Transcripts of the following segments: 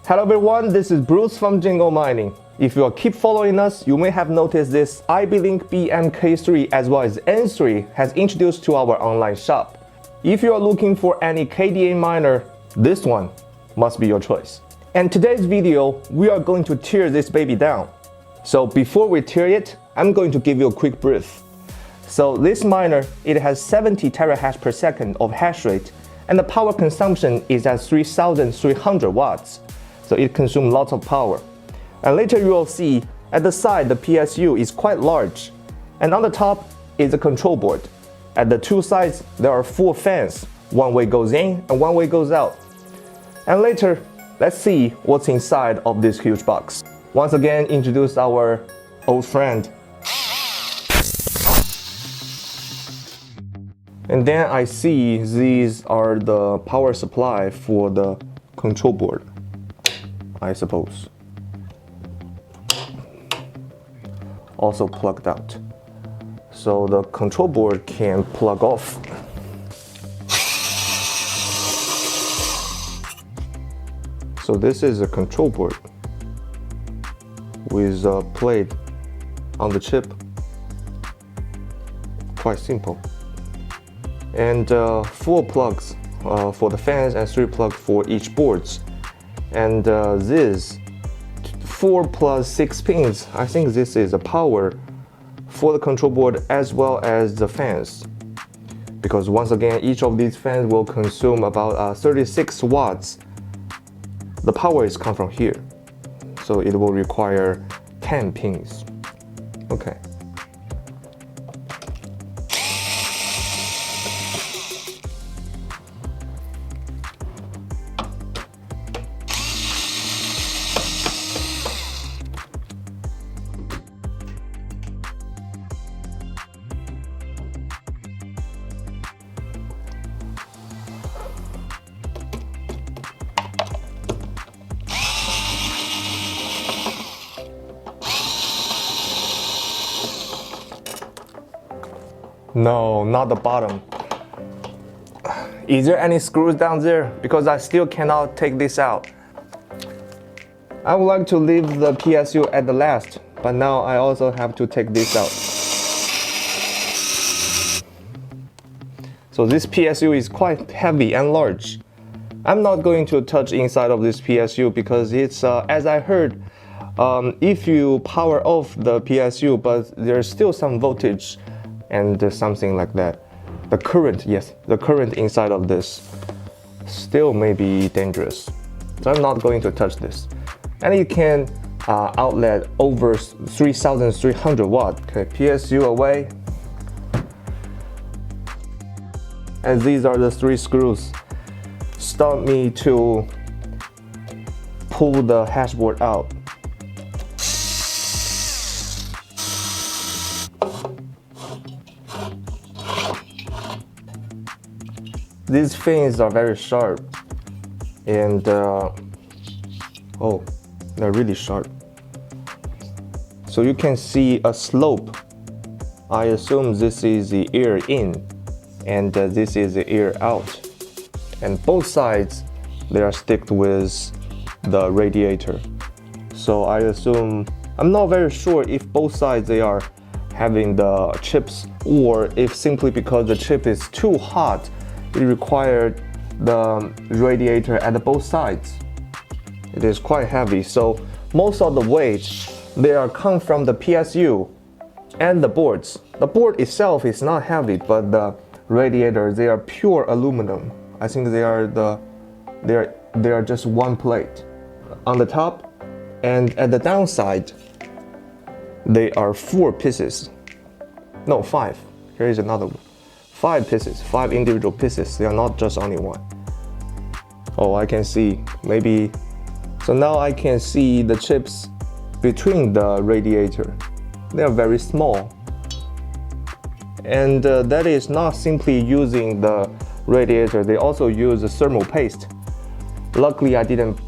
Hello everyone, this is Bruce from Jingle Mining. If you keep following us, you may have noticed this iBeLink BM-K3 as well as N3 has introduced to our online shop. If you are looking for any KDA miner, this one must be your choice. In today's video, we are going to tear this baby down. So before we tear it, I'm going to give you a quick brief. So this miner, it has 70 terahash per second of hash rate, and the power consumption is at 3,300 watts. So it consumes lots of power. And later you will see at the side the PSU is quite large, and on the top is a control board. At the two sides there are 4 fans, one way goes in and one way goes out. And later let's see what's inside of this huge box. Once again, introduce our old friend. And then I see these are the power supply for the control board, I suppose. Also plugged out. So the control board can plug off. So this is a control board with a plate on the chip. Quite simple. And 4 plugs for the fans and 3 plugs for each boards. And this 4 plus 6 pins, I think this is a power for the control board as well as the fans. Because once again, each of these fans will consume about 36 watts. The power is come from here. So it will require 10 pins. Okay. No, not the bottom. Is there any screws down there? Because I still cannot take this out. I would like to leave the PSU at the last, but now I also have to take this out. So this PSU is quite heavy and large. I'm not going to touch inside of this PSU because it's, as I heard, if you power off the PSU, but there's still some voltage and something like that. The current, yes, the current inside of this still may be dangerous. So I'm not going to touch this. And it can outlet over 3,300 watt. Okay, PSU away. And these are the 3 screws. Start me to pull the hashboard out. These fins are very sharp, and oh, they're really sharp. So you can see a slope. I assume this is the air in, and this is the air out. And both sides, they are sticked with the radiator. So I assume, I'm not very sure if both sides they are having the chips, or if simply because the chip is too hot, it required the radiator at both sides. It is quite heavy, so most of the weight they are come from the PSU and the boards. The board itself is not heavy, but the radiator, they are pure aluminum. I think they are just one plate on the top, and at the downside they are 4 pieces. No, 5. Here is another one. 5 pieces, 5 individual pieces. They are not just only one. Oh, I can see, maybe. So now I can see the chips between the radiator. They are very small. And that is not simply using the radiator. They also use the thermal paste. Luckily, I didn't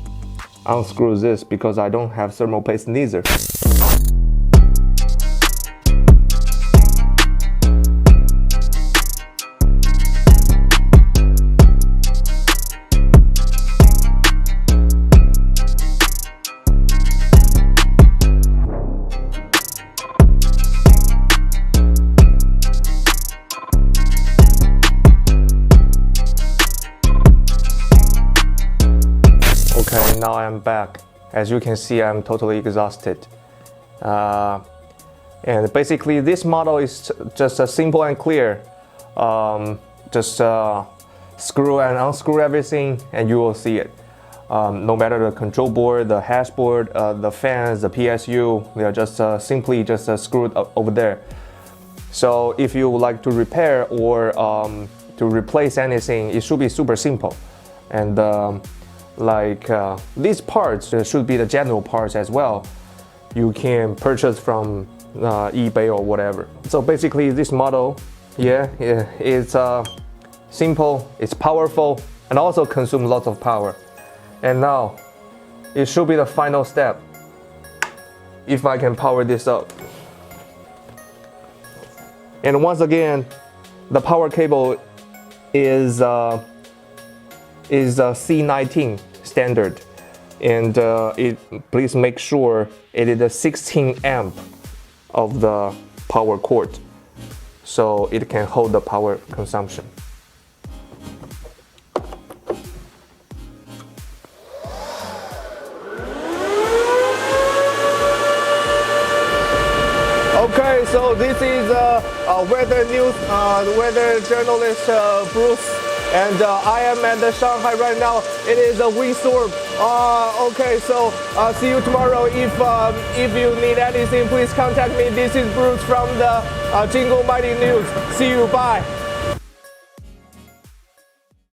unscrew this because I don't have thermal paste neither. Okay, now I'm back. As you can see, I'm totally exhausted. And basically, this model is just simple and clear. Just screw and unscrew everything, and you will see it. No matter the control board, the dashboard, the fans, the PSU, they are just simply screwed over there. So if you would like to repair or to replace anything, it should be super simple. And these parts should be the general parts as well. You can purchase from eBay or whatever. So basically, this model, it's simple, it's powerful, and also consumes lots of power. And now, it should be the final step. If I can power this up. And once again, the power cable is C19 standard, and please make sure it is a 16 amp of the power cord, so it can hold the power consumption. Okay, so this is weather news, weather journalist Bruce, and I am at the Shanghai right now. It is a windstorm. Okay, so see you tomorrow. If you need anything, please contact me. This is Bruce from the Jingle MIning News. See you. Bye.